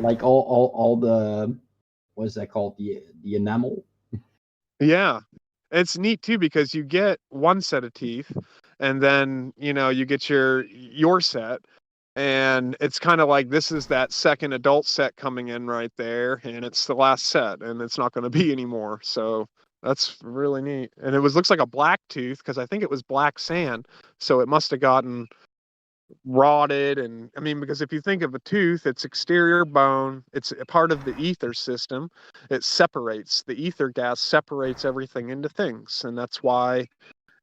like all the, what is that called? The enamel. Yeah. It's neat too because you get one set of teeth and then, you get your set, and it's kind of like this is that second adult set coming in right there, and it's the last set and it's not going to be anymore. So that's really neat. And it looks like a black tooth because I think it was black sand. So it must have gotten rotted. And I mean, because if you think of a tooth, it's exterior bone, it's a part of the ether system. It separates, the ether gas separates everything into things, and that's why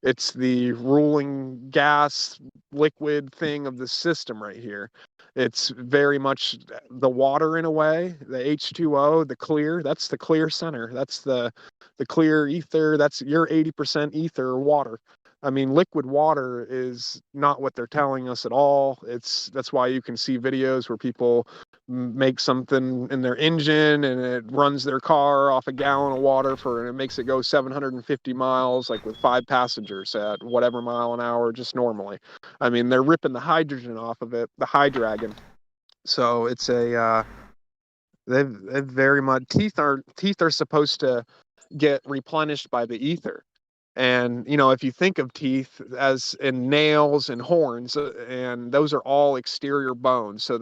it's the ruling gas liquid thing of the system right here. It's very much the water in a way, the H2O, the clear, that's the clear center. That's the clear ether. That's your 80% ether or water. I mean, liquid water is not what they're telling us at all. That's why you can see videos where people make something in their engine and it runs their car off a gallon of water and it makes it go 750 miles, like with 5 passengers at whatever mile an hour, just normally. I mean, they're ripping the hydrogen off of it, the hydrogen. So it's they've very much, teeth are supposed to get replenished by the ether. And, if you think of teeth as in nails and horns, and those are all exterior bones. So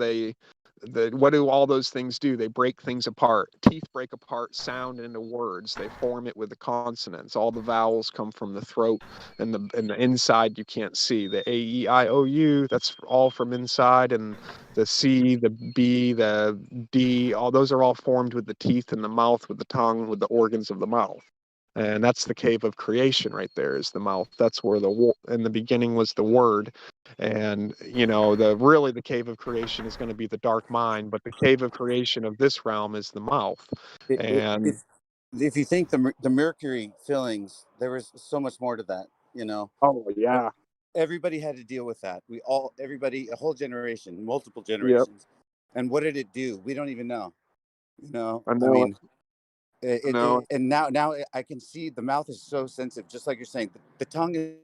what do all those things do? They break things apart. Teeth break apart sound into words. They form it with the consonants. All the vowels come from the throat, and the inside you can't see. The A-E-I-O-U, that's all from inside, and the C, the B, the D, all those are all formed with the teeth in the mouth, with the tongue, with the organs of the mouth. And that's the cave of creation right there, is the mouth. That's where in the beginning was the word. And, the cave of creation is going to be the dark mind, but the cave of creation of this realm is the mouth. And if you think the mercury fillings, there was so much more to that, Oh, yeah. Everybody had to deal with that. Everybody, a whole generation, multiple generations. Yep. And what did it do? We don't even know. I mean, and now I can see the mouth is so sensitive, just like you're saying. The tongue is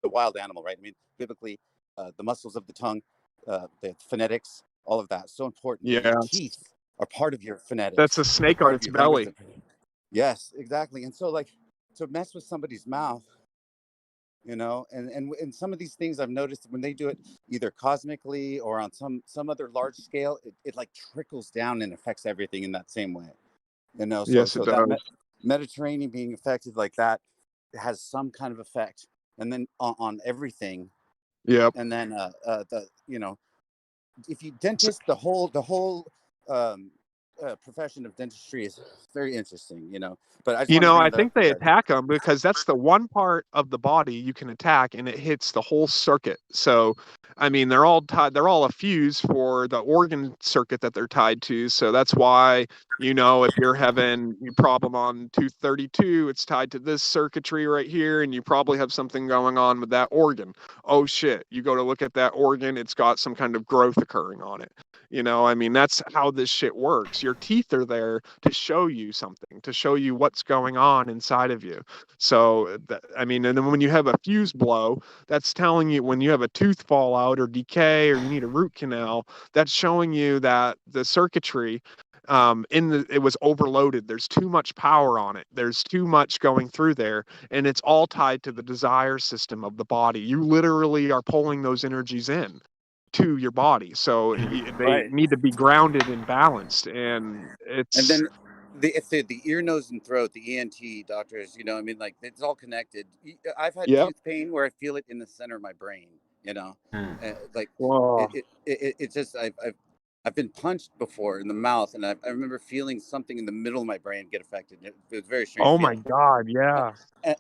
a wild animal, right? I mean, biblically, the muscles of the tongue, the phonetics, all of that, so important. Yeah. Your teeth are part of your phonetics. That's a snake on its belly. Yes, exactly. And so, to mess with somebody's mouth, and some of these things I've noticed when they do it either cosmically or on some other large scale, it like trickles down and affects everything in that same way. Yes, it does. That Mediterranean being affected like that has some kind of effect, and then on everything. Yep. And then if you dentist, the whole profession of dentistry is very interesting, but I think they attack them because that's the one part of the body you can attack, and it hits the whole circuit. So, I mean, they're all a fuse for the organ circuit that they're tied to. So that's why, if you're having a problem on tooth 32, it's tied to this circuitry right here, and you probably have something going on with that organ. Oh shit, you go to look at that organ, it's got some kind of growth occurring on it. I mean, that's how this shit works. Your teeth are there to show you something, to show you what's going on inside of you. So, and then when you have a fuse blow, that's telling you when you have a tooth fall out or decay or you need a root canal, that's showing you that the circuitry it was overloaded. There's too much power on it. There's too much going through there, and it's all tied to the desire system of the body. You literally are pulling those energies in to your body, so they need to be grounded and balanced. And then the ear, nose, and throat, the ENT doctors, like it's all connected. I've had tooth pain where I feel it in the center of my brain. It's just I've been punched before in the mouth, and I remember feeling something in the middle of my brain get affected. It was very strange. Oh my God, yeah.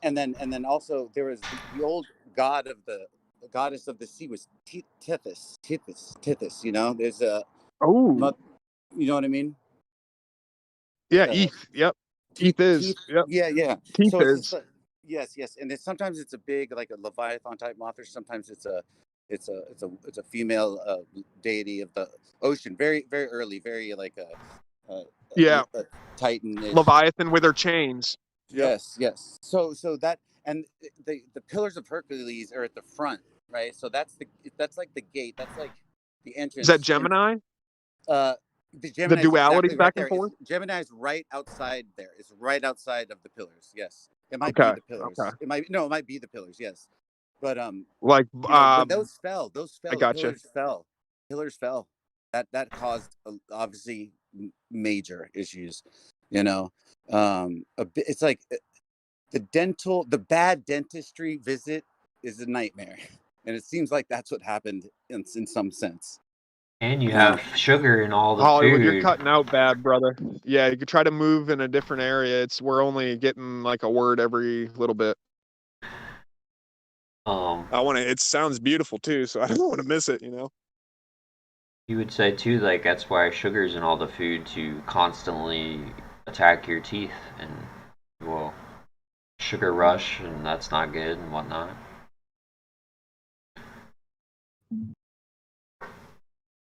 And then also there was the old goddess of the sea was Tithys. There's a you know what I mean? Yeah, Eth. Yep. Teeth is. Yep. Yeah. Teeth so is. Yes. And sometimes it's a big, like a Leviathan type moth, or sometimes it's a female deity of the ocean. Very, very early, very like a Titan. Leviathan with her chains. Yes. So that, and the pillars of Hercules are at the front, right? So that's like the gate. That's like The entrance. Is that Gemini? The Gemini is duality exactly right back and there. forth? Gemini is right outside there. It's right outside of the pillars. Yes, it might be Okay. the pillars. Okay. It might be the pillars. Yes, but Like, when those fell, I the gotcha. pillars fell. That caused obviously major issues. You know, it's like the bad dentistry visit is a nightmare, and it seems like that's what happened in some sense. And you have sugar in all the Hollywood, you're food. cutting out bad, brother. Yeah, you could try to move in a different area. We're only getting like a word every little bit. It sounds beautiful too, so I don't want to miss it, you know? You would say too, like that's why sugar's in all the food to constantly attack your teeth and, well, sugar rush, and that's not good and whatnot.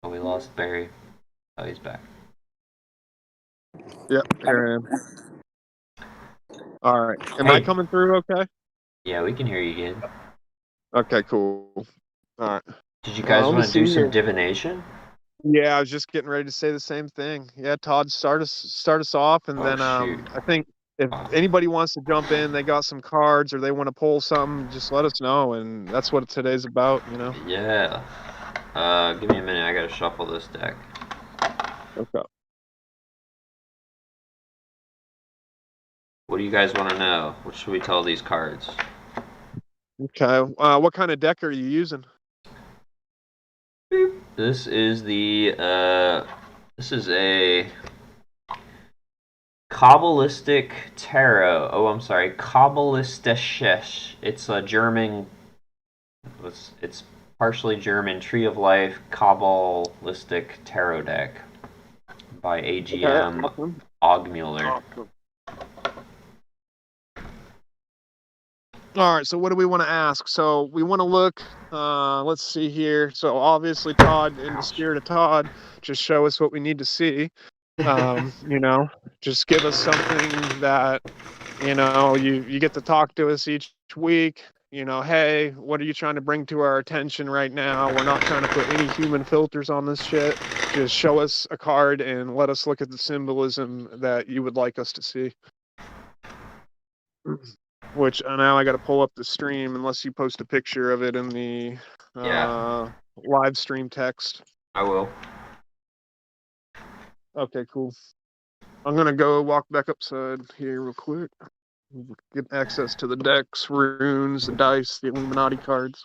Oh, we lost Barry. Oh, he's back. Yep, here I am. All right. Am Hey. I coming through okay? Yeah, we can hear you good. Okay, cool. All right. Did you guys want to do some divination? Yeah, I was just getting ready to say the same thing. Yeah, Todd, start us off, and then shoot. I think if anybody wants to jump in, they got some cards or they want to pull something, just let us know, and that's what today's about, you know. Yeah. Give me a minute. I gotta shuffle this deck. Okay. What do you guys want to know? What should we tell these cards? Okay. What kind of deck are you using? This is a Kabbalistic tarot. Oh, I'm sorry, Kabbalistische. It's a German. It's partially German Tree of Life Kabbalistic tarot deck by AGM Awesome. Ogmuller. Awesome. All right, so what do we want to ask? So we want to look, let's see here. So obviously, Todd, in the spirit of Todd, just show us what we need to see. You know, just give us something that, you know, you get to talk to us each week. You know, hey, what are you trying to bring to our attention right now? We're not trying to put any human filters on this shit. Just show us a card and let us look at the symbolism that you would like us to see. Which now I got to pull up the stream unless you post a picture of it in the live stream text. I will. Okay, cool. I'm going to go walk back upside here real quick. Get access to the decks, runes, the dice, the Illuminati cards.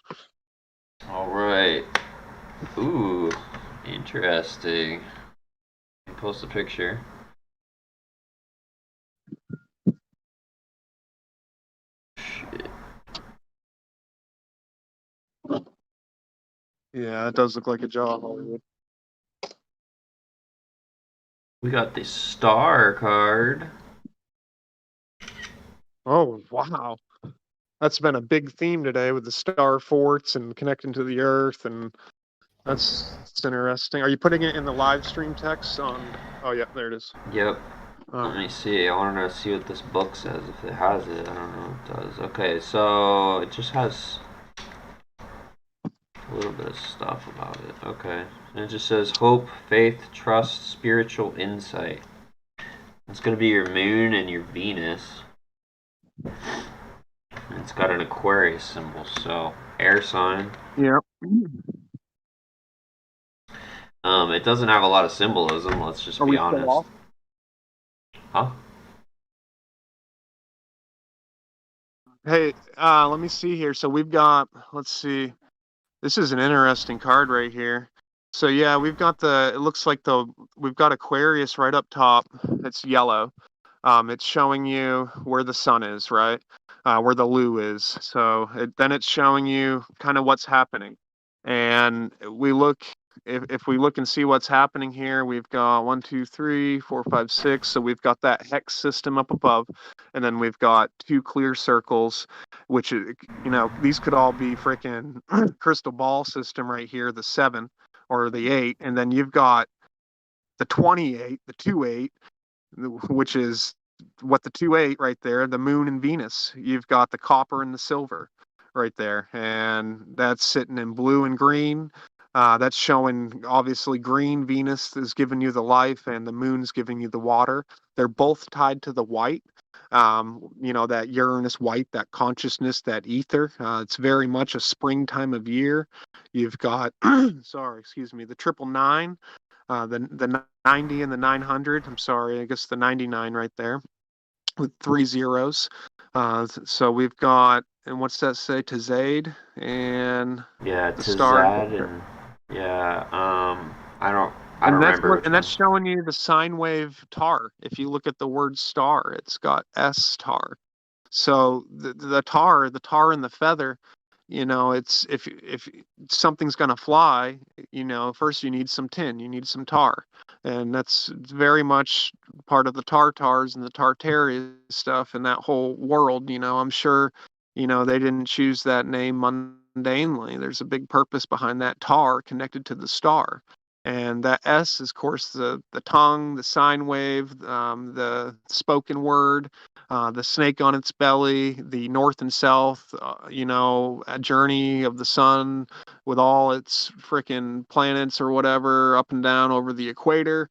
All right. Ooh, interesting. Post a picture. Shit. Yeah, it does look like a jaw, Hollywood. We got the Star card. Oh, wow. That's been a big theme today with the star forts and connecting to the earth, and that's interesting. Are you putting it in the live stream text on? Oh, yeah, there it is. Yep. Let me see. I want to see what this book says. If it has it, I don't know if it does. Okay, so it just has a little bit of stuff about it. Okay. And it just says hope, faith, trust, spiritual insight. It's going to be your moon and your Venus. It's got an Aquarius symbol, so air sign. Yeah. It doesn't have a lot of symbolism, let's just be honest. Huh? Hey, let me see here. So we've got, let's see. This is an interesting card right here. So yeah, we've got it looks like we've got Aquarius right up top. It's yellow. It's showing you where the sun is, right? Where the Lu is. So then it's showing you kind of what's happening. And if we look and see what's happening here, we've got 1, 2, 3, 4, 5, 6. So we've got that hex system up above, and then we've got 2 clear circles, which, you know, these could all be freaking crystal ball system right here, the 7 or the 8, and then you've got the 28, the 2-8, which is what the 2-8 right there, the moon and Venus. You've got the copper and the silver right there, and that's sitting in blue and green. That's showing obviously green Venus is giving you the life and the moon's giving you the water. They're both tied to the white. That Uranus white, that consciousness, that ether. It's very much a springtime of year. You've got, sorry, excuse me, the 999, the 90 and the 900. I'm sorry, I guess the 99 right there with 3 zeros. So we've got, and what's that say? Tazade and Yeah, the star. Tazad and I don't remember which And one. that's showing you the sine wave tar. If you look at the word star, it's got S tar. So the tar and the feather, it's if something's gonna fly, first you need some tin, you need some tar, and that's very much part of the Tartars and the Tartaria stuff and that whole world. I'm sure, they didn't choose that name mundanely. There's a big purpose behind that tar connected to the star. And that S is, of course, the tongue, the sine wave, the spoken word, the snake on its belly, the north and south, a journey of the sun with all its freaking planets or whatever up and down over the equator.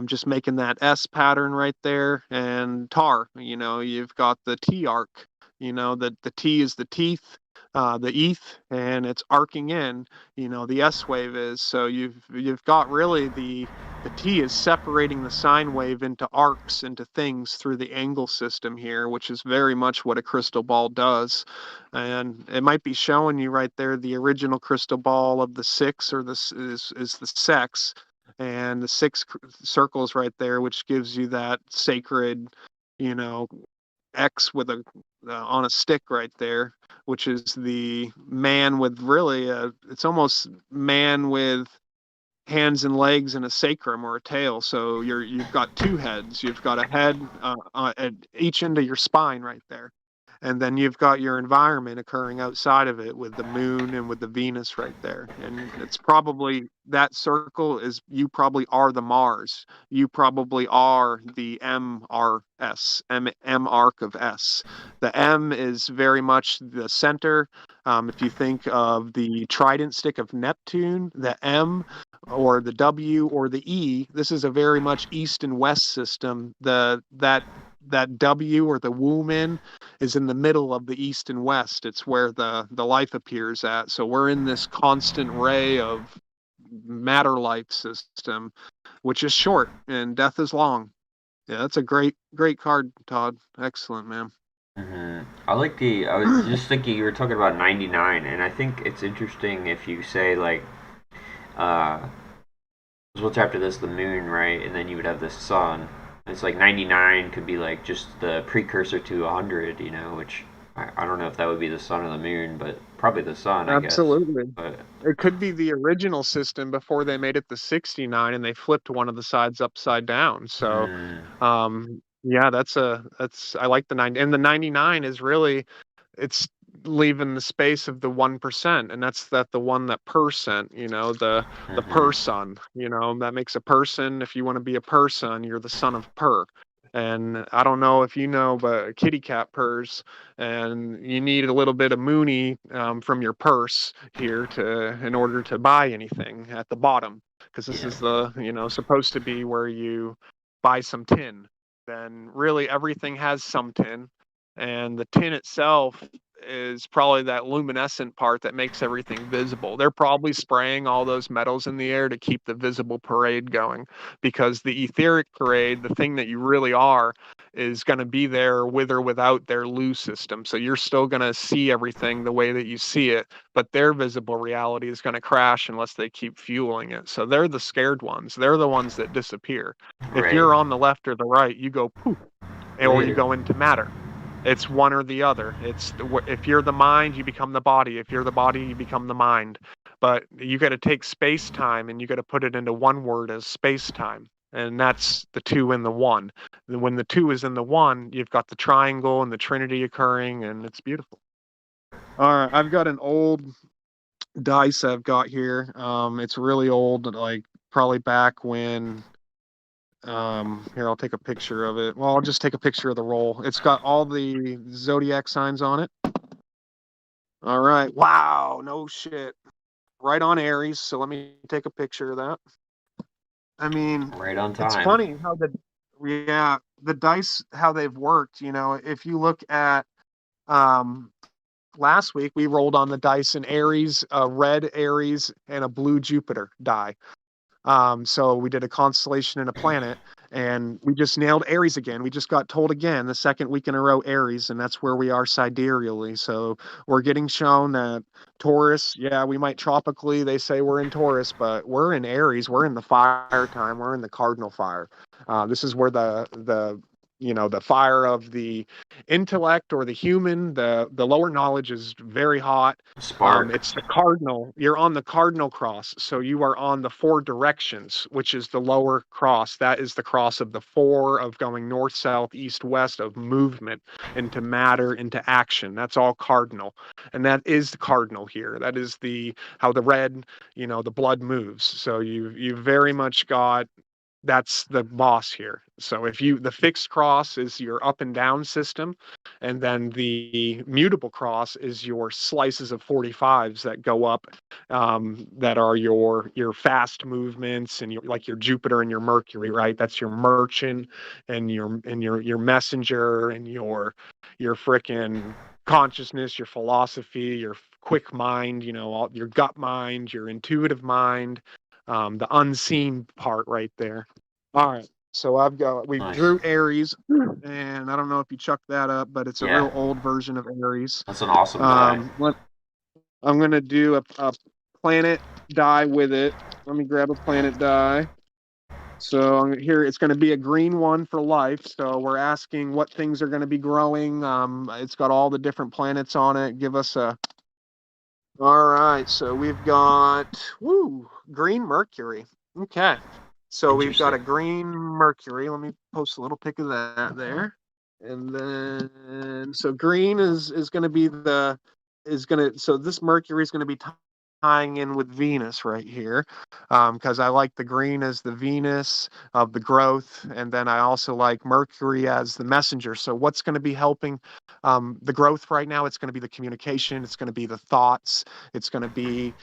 Just making that S pattern right there. And tar, you've got the T arc, the T is the teeth, the ETH, and it's arcing in, the S wave is. So you've got really the T is separating the sine wave into arcs, into things through the angle system here, which is very much what a crystal ball does. And it might be showing you right there the original crystal ball of the 6, or this is the sex, and the 6 circles right there, which gives you that sacred, you know, X with a on a stick right there, which is the man with really it's almost man with hands and legs and a sacrum or a tail. So you've got 2 heads. You've got a head at each end of your spine right there. And then you've got your environment occurring outside of it with the moon and with the Venus right there. And it's probably that circle is, you probably are the Mars. You probably are the M arc of S. The M is very much the center. If you think of the trident stick of Neptune, the M or the W or the E, this is a very much east and west system. That W or the womb is in the middle of the east and west. It's where the life appears at. So we're in this constant ray of matter life system, which is short and death is long. Yeah, that's a great card, Todd. Excellent, man. I was just thinking you were talking about 99, and I think it's interesting if you say like, what's after this, the moon, right? And then you would have the sun. It's like 99 could be like just the precursor to 100, which I don't know if that would be the sun or the moon, but probably the sun, I guess. Absolutely. But it could be the original system before they made it the 69 and they flipped one of the sides upside down. So, yeah, I like the 90, and the 99 is really, it's leaving the space of the 1%, and that's the one, that percent, the person, that makes a person. If you want to be a person, you're the son of Per. And I don't know if you know, but kitty cat purrs, and you need a little bit of Mooney from your purse here in order to buy anything at the bottom, because this is the supposed to be where you buy some tin. Then really everything has some tin, and the tin itself is probably that luminescent part that makes everything visible. They're probably spraying all those metals in the air to keep the visible parade going, because the etheric parade, the thing that you really are, is going to be there with or without their Lu system. So you're still going to see everything the way that you see it, but their visible reality is going to crash unless they keep fueling it. So they're the scared ones. They're the ones that disappear. right. If you're on the left or the right, you go poof, or you go into matter. It's one or the other. If you're the mind, you become the body. If you're the body, you become the mind. But you got to take space time and you got to put it into one word as space time. And that's the 2 and the 1. And when the 2 is in the 1, you've got the triangle and the trinity occurring, and it's beautiful. All right, I've got an old dice I've got here. It's really old, like probably back when. Here, I'll take a picture of it. Well, I'll just take a picture of the roll. It's got all the zodiac signs on it. All right. Wow. No shit. right on Aries. So let me take a picture of that. I mean, Right on it's time. funny how the dice, how they've worked. If you look at last week, we rolled on the dice an Aries, a red Aries, and a blue Jupiter die. So we did a constellation and a planet, and we just nailed Aries again. We just got told again the second week in a row Aries, and that's where we are sidereally. So we're getting shown that Taurus, yeah, we might tropically, they say we're in Taurus, but we're in Aries. We're in the fire time. We're in the cardinal fire. This is where the fire of the intellect or the human, the lower knowledge is very hot. Spark. It's the cardinal. You're on the cardinal cross. So you are on the four directions, which is the lower cross. That is the cross of the four of going north, south, east, west, of movement into matter, into action. That's all cardinal. And that is the cardinal here. That is how the red, the blood moves. So you very much got, that's the boss here. So the fixed cross is your up and down system, and then the mutable cross is your slices of 45s that go up, that are your fast movements, and like your Jupiter and your Mercury, right? That's your merchant and your messenger and your frickin' consciousness, your philosophy, your quick mind, your gut mind, your intuitive mind, the unseen part right there. All right. So we Nice. drew Aries, and I don't know if you chucked that up, but it's a Yeah. real old version of Aries. That's an awesome die. I'm going to do a planet die with it. Let me grab a planet die. So here it's going to be a green one for life. So we're asking what things are going to be growing. It's got all the different planets on it. Give us a. All right. So we've got green Mercury. Okay. So we've got a green Mercury. Let me post a little pic of that there. And then so green is going to be so this Mercury is going to be tying in with Venus right here, because I like the green as the Venus of the growth, and then I also like Mercury as the messenger. So what's going to be helping the growth right now? It's going to be the communication. It's going to be the thoughts. It's going to be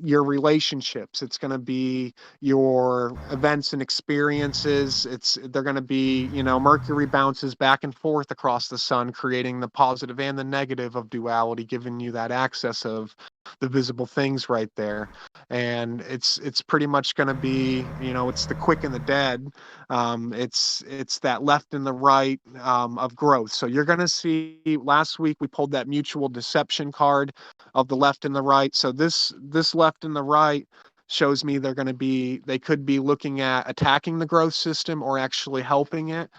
your relationships. It's going to be your events and experiences. They're going to be, Mercury bounces back and forth across the sun, creating the positive and the negative of duality, giving you that access of the visible things right there. And it's pretty much going to be, it's the quick and the dead. It's that left and the right, of growth. So you're going to see, last week we pulled that mutual deception card of the left and the right. So this left and the right shows me they could be looking at attacking the growth system or actually helping it.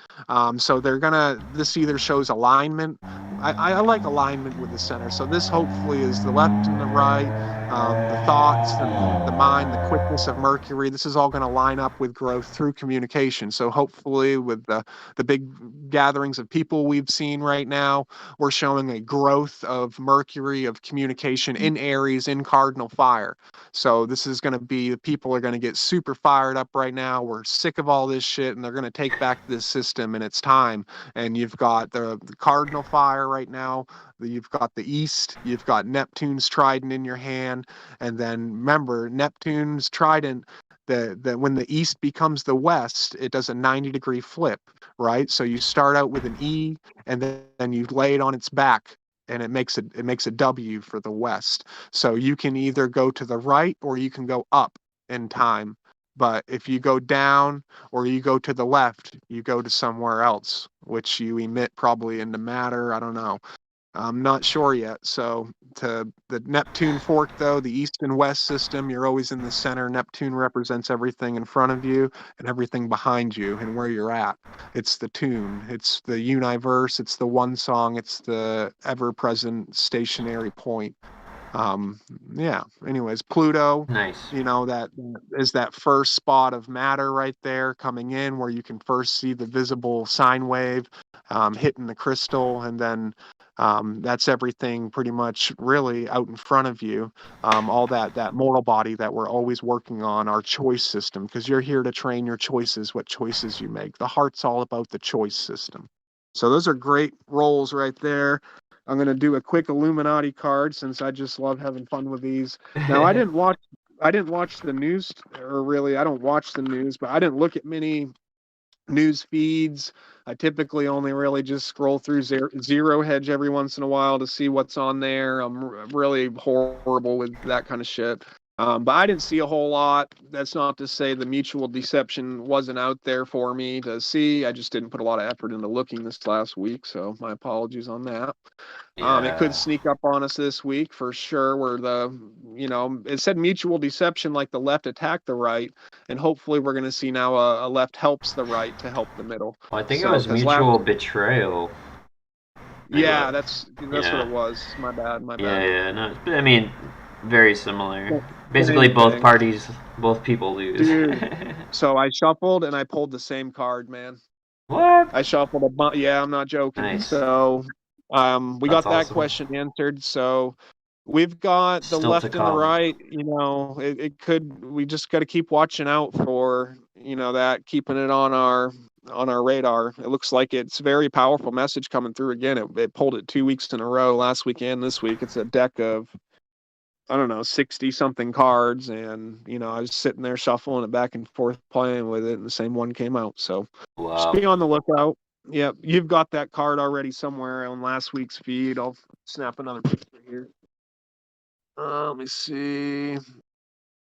So this either shows alignment. I like alignment with the center. So this hopefully is the left and the right, the thoughts and the mind, the quickness of Mercury. This is all going to line up with growth through communication. So hopefully with the big gatherings of people we've seen right now, we're showing a growth of Mercury, of communication in Aries, in cardinal fire. So this is going to be, the people are going to get super fired up right now. We're sick of all this shit, and they're going to take back this system, and it's time. And you've got the cardinal fire right now. You've got the east. You've got Neptune's trident in your hand. And then remember, Neptune's trident, that when the east becomes the west, it does a 90-degree flip, right? So you start out with an E, and then you lay it on its back, and it makes a W for the west. So you can either go to the right or you can go up in time. But if you go down or you go to the left, you go to somewhere else, which you emit probably into matter. I don't know. I'm not sure yet. So to the Neptune fork, though, the east and west system, you're always in the center. Neptune represents everything in front of you and everything behind you and where you're at. It's the tune. It's the universe. It's the one song. It's the ever-present stationary point. Yeah. Anyways, Pluto. Nice. That is that first spot of matter right there coming in, where you can first see the visible sine wave hitting the crystal, and then that's everything pretty much really out in front of you. All that mortal body that we're always working on, our choice system, because you're here to train your choices, what choices you make. The heart's all about the choice system. So those are great roles right there. I'm going to do a quick Illuminati card since I just love having fun with these. Now, I didn't watch the news, or really, I don't watch the news, but I didn't look at many news feeds. I typically only really just scroll through Zero Hedge every once in a while to see what's on there. I'm really horrible with that kind of shit. But I didn't see a whole lot. That's not to say the mutual deception wasn't out there for me to see. I just didn't put a lot of effort into looking this last week, so my apologies on that. It could Yeah. sneak up on us this week for sure, where it said mutual deception, like the left attacked the right, and hopefully we're going to see now a left helps the right to help the middle. Well, I think it So, was 'cause mutual betrayal. yeah, Like, that's yeah. what it was. My bad. Yeah, no, I mean, very similar. Well, Basically, same both thing. parties, both people lose. Dude. So I shuffled and I pulled the same card, man. What? I shuffled a bunch. Yeah, I'm not joking. Nice. So, we That's got that awesome. question answered. So, we've got the Still to left and the come. right. We just got to keep watching out for, that, keeping it on our radar. It looks like it's a very powerful message coming through again. It pulled it 2 weeks in a row, last week and this week. It's a deck of, I don't know, 60 something cards. And, I was sitting there shuffling it back and forth, playing with it, and the same one came out. So just Wow. be on the lookout. Yep, you've got that card already somewhere on last week's feed. I'll snap another picture here. Let me see.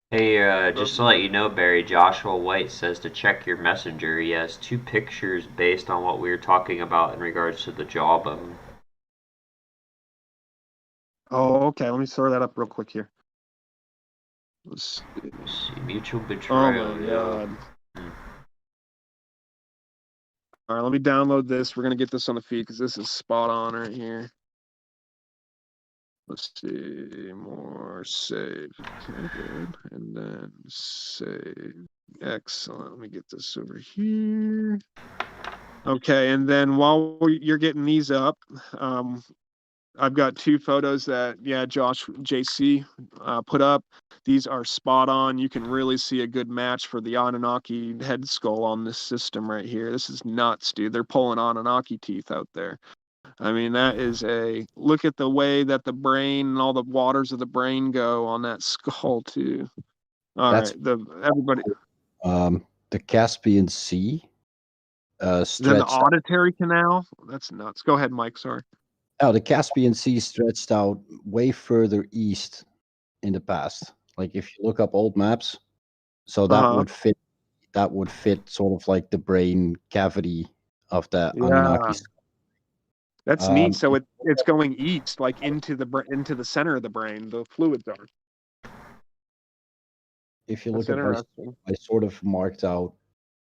Hey, just to let you know, Barry, Joshua White says to check your messenger. He has 2 pictures based on what we were talking about in regards to the jawbone. Oh, okay. Let me throw that up real quick here. Let's see. Mutual Oh betrayal. my god. All right, let me download this. We're gonna get this on the feed because this is spot on right here. Let's see, more save. Okay, good. And then save. Excellent. Let me get this over here. Okay, and then while you're getting these up, I've got 2 photos that, Josh JC put up. These are spot on. You can really see a good match for the Anunnaki head skull on this system right here. This is nuts, dude. They're pulling Anunnaki teeth out there. I mean, that is look at the way that the brain and all the waters of the brain go on that skull too. All right, everybody. The Caspian Sea. Then the auditory canal. That's nuts. Go ahead, Mike. Sorry. Oh, the Caspian Sea stretched out way further east in the past. Like if you look up old maps, so that would fit. That would fit sort of like the brain cavity of the Anunnaki. That's neat. So it's going east, like into the center of the brain. The fluids are. If you look at I sort of marked out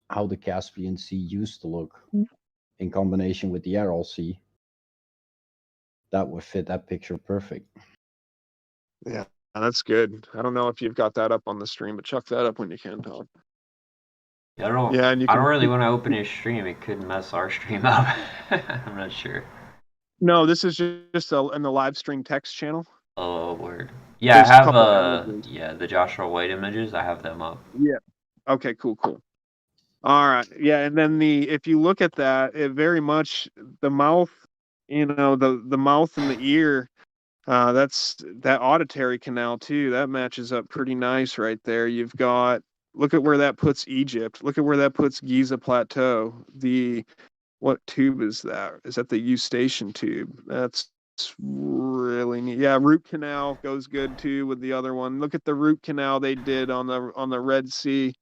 how the Caspian Sea used to look in combination with the Aral Sea. That would fit that picture perfect. Yeah, that's good. I don't know if you've got that up on the stream, but chuck that up when you can, Tom. I don't. Yeah, and I don't really want to open his stream. It could mess our stream up. I'm not sure. No, this is just in the live stream text channel. Oh, word. Yeah, I have the Joshua White images. I have them up. Yeah. Okay. Cool. All right. Yeah, and then if you look at that, it very much the mouth, the mouth and the ear. That's that auditory canal too. That matches up pretty nice right there. You've got, look at where that puts Egypt. Look at where that puts Giza Plateau. What tube is that? Is that the Eustachian tube? That's really neat. Yeah, root canal goes good too with the other one. Look at the root canal they did on the Red Sea.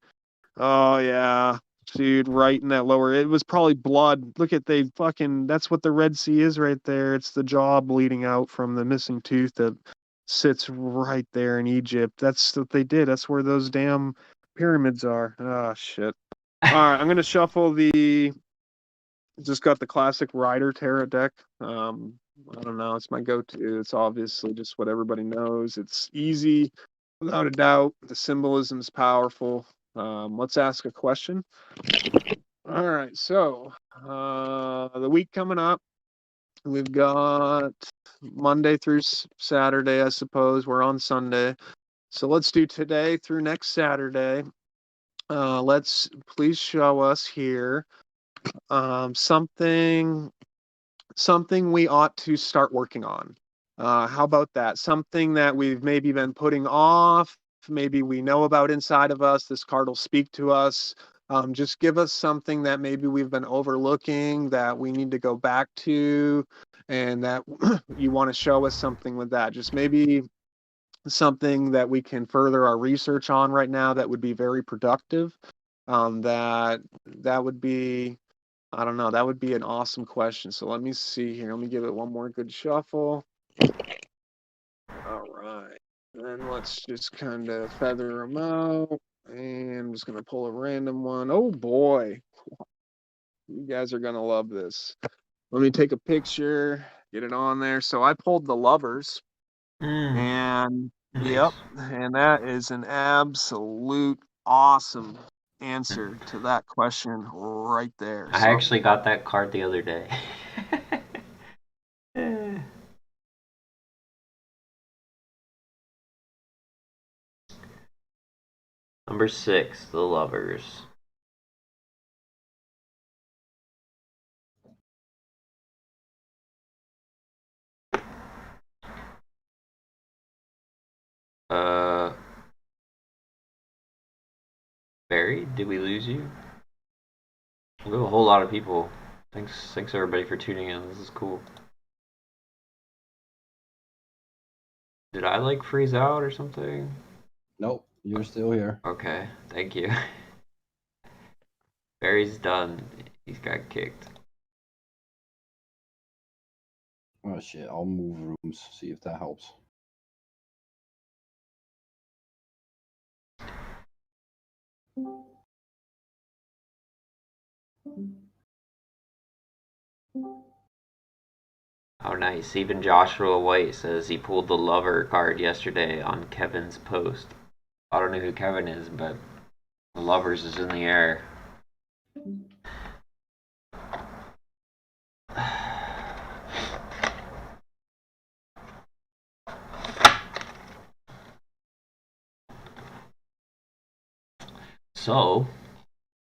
Oh yeah, dude, right in that lower. It was probably blood. Look at that's what the Red Sea is right there. It's the jaw bleeding out from the missing tooth that sits right there in Egypt. That's what they did. That's where those damn pyramids are. Oh shit. All right, I'm gonna shuffle just got the classic Rider Tarot deck. I don't know. It's my go-to. It's obviously just what everybody knows. It's easy, without a doubt. The symbolism is powerful. Let's ask a question. All right. So the week coming up, we've got Monday through Saturday, I suppose. We're on Sunday. So let's do today through next Saturday. Let's please show us here something something we ought to start working on. How about that? Something that we've maybe been putting off, maybe we know about inside of us. This card will speak to us. Just give us something that maybe we've been overlooking that we need to go back to, and that you want to show us something with that. Just maybe something that we can further our research on right now that would be very productive. That would be, I don't know, that would be an awesome question. So let me see here. Let me give it one more good shuffle. All right. Then let's just kind of feather them out. And I'm just going to pull a random one. Oh boy. You guys are going to love this. Let me take a picture, get it on there. So I pulled the Lovers. And Nice. yep, and that is an absolute awesome answer to that question right there. I actually got that card the other day. Number 6, the Lovers. Barry, did we lose you? We have a whole lot of people. Thanks everybody for tuning in. This is cool. Did I like freeze out or something? Nope, you're still here. Okay, thank you. Barry's done. He's got kicked. Oh shit, I'll move rooms, see if that helps. Oh, nice. Even Joshua White says he pulled the Lover card yesterday on Kevin's post. I don't know who Kevin is, but the Lovers is in the air. So,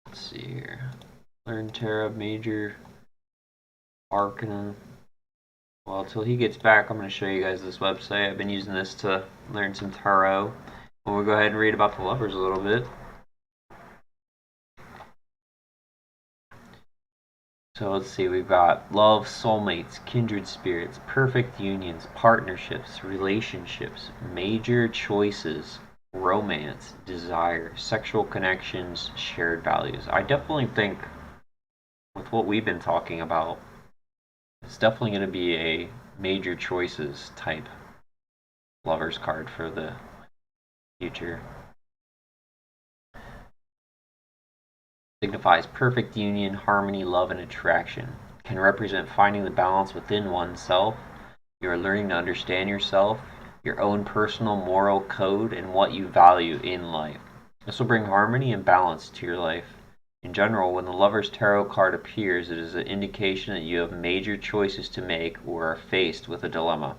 let's see here. Learn Tarot Major Arcana. Well, until he gets back, I'm going to show you guys this website. I've been using this to learn some tarot. We'll go ahead and read about the Lovers a little bit. So let's see, we've got love, soulmates, kindred spirits, perfect unions, partnerships, relationships, major choices, romance, desire, sexual connections, shared values. I definitely think with what we've been talking about, it's definitely going to be a major choices type Lovers card for the future. Signifies perfect union, harmony, love, and attraction. Can represent finding the balance within oneself. You are learning to understand yourself, your own personal moral code, and what you value in life. This will bring harmony and balance to your life. In general, when the Lover's Tarot card appears, it is an indication that you have major choices to make or are faced with a dilemma.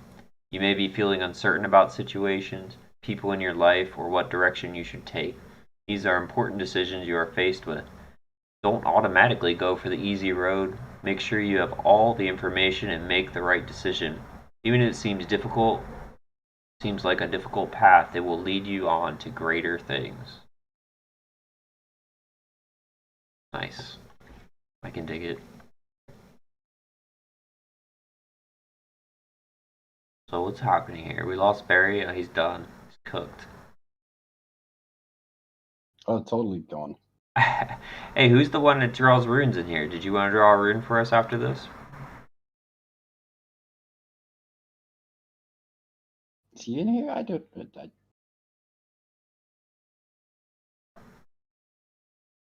You may be feeling uncertain about situations, people in your life, or what direction you should take. These are important decisions you are faced with. Don't automatically go for the easy road. Make sure you have all the information and make the right decision. Even if it seems like a difficult path, it will lead you on to greater things. Nice. I can dig it. So what's happening here? We lost Barry. Oh, he's done. He's cooked. Oh, totally gone. Hey, who's the one that draws runes in here? Did you want to draw a rune for us after this? Is he in here? I don't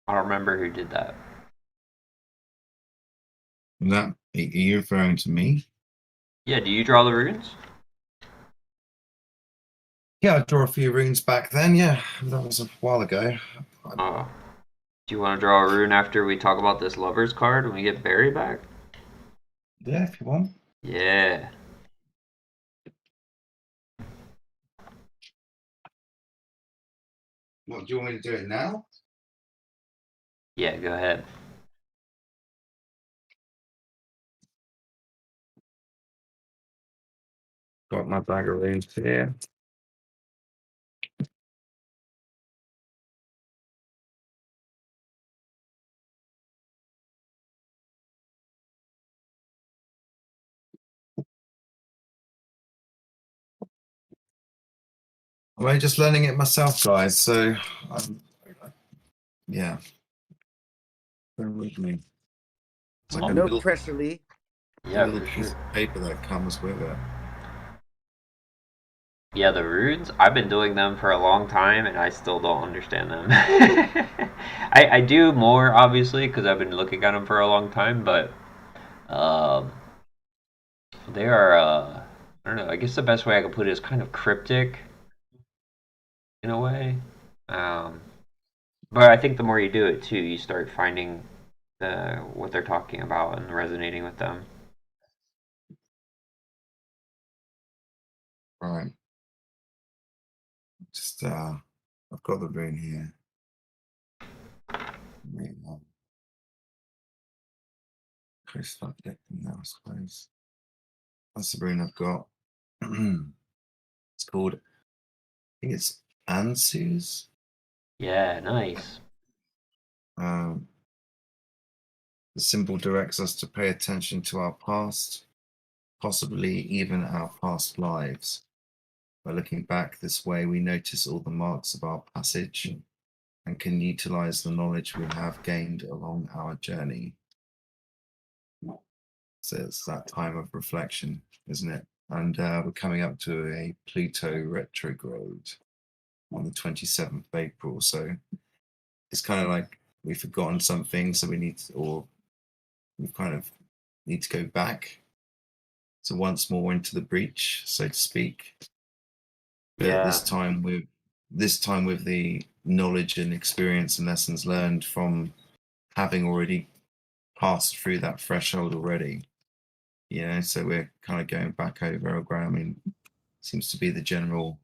remember who did that. Are you referring to me? Yeah, do you draw the runes? Yeah, I drew a few runes back then. Yeah, that was a while ago. Do you want to draw a rune after we talk about this Lover's card when we get Barry back? Yeah, if you want. Yeah. What, do you want me to do it now? Yeah, go ahead. Got my bag of runes here. I'm only just learning it myself, guys. So, yeah, bear with me. It's like No pressure, Lee. Yeah, little for piece sure. of paper that comes with it. Yeah, the runes, I've been doing them for a long time and I still don't understand them. I do more, obviously, because I've been looking at them for a long time, but um, they are, I don't know, I guess the best way I could put it is kind of cryptic in a way. Um, but I think the more you do it too, you start finding what they're talking about and resonating with them. Right. Just I've got the rune here. Start collecting now, I suppose. That's the rune I've got. It's called, I think it's Ansu's. Yeah, nice. The symbol directs us to pay attention to our past, possibly even our past lives. By looking back this way, we notice all the marks of our passage and can utilize the knowledge we have gained along our journey. So it's that time of reflection, isn't it? And we're coming up to a Pluto retrograde on the 27th of April. So it's kind of like we've forgotten something, so we need to, or we kind of need to go back. So once more into the breach, so to speak. But Yeah. this time with the knowledge and experience and lessons learned from having already passed through that threshold already. You know, so we're kind of going back over our ground. I mean, seems to be the general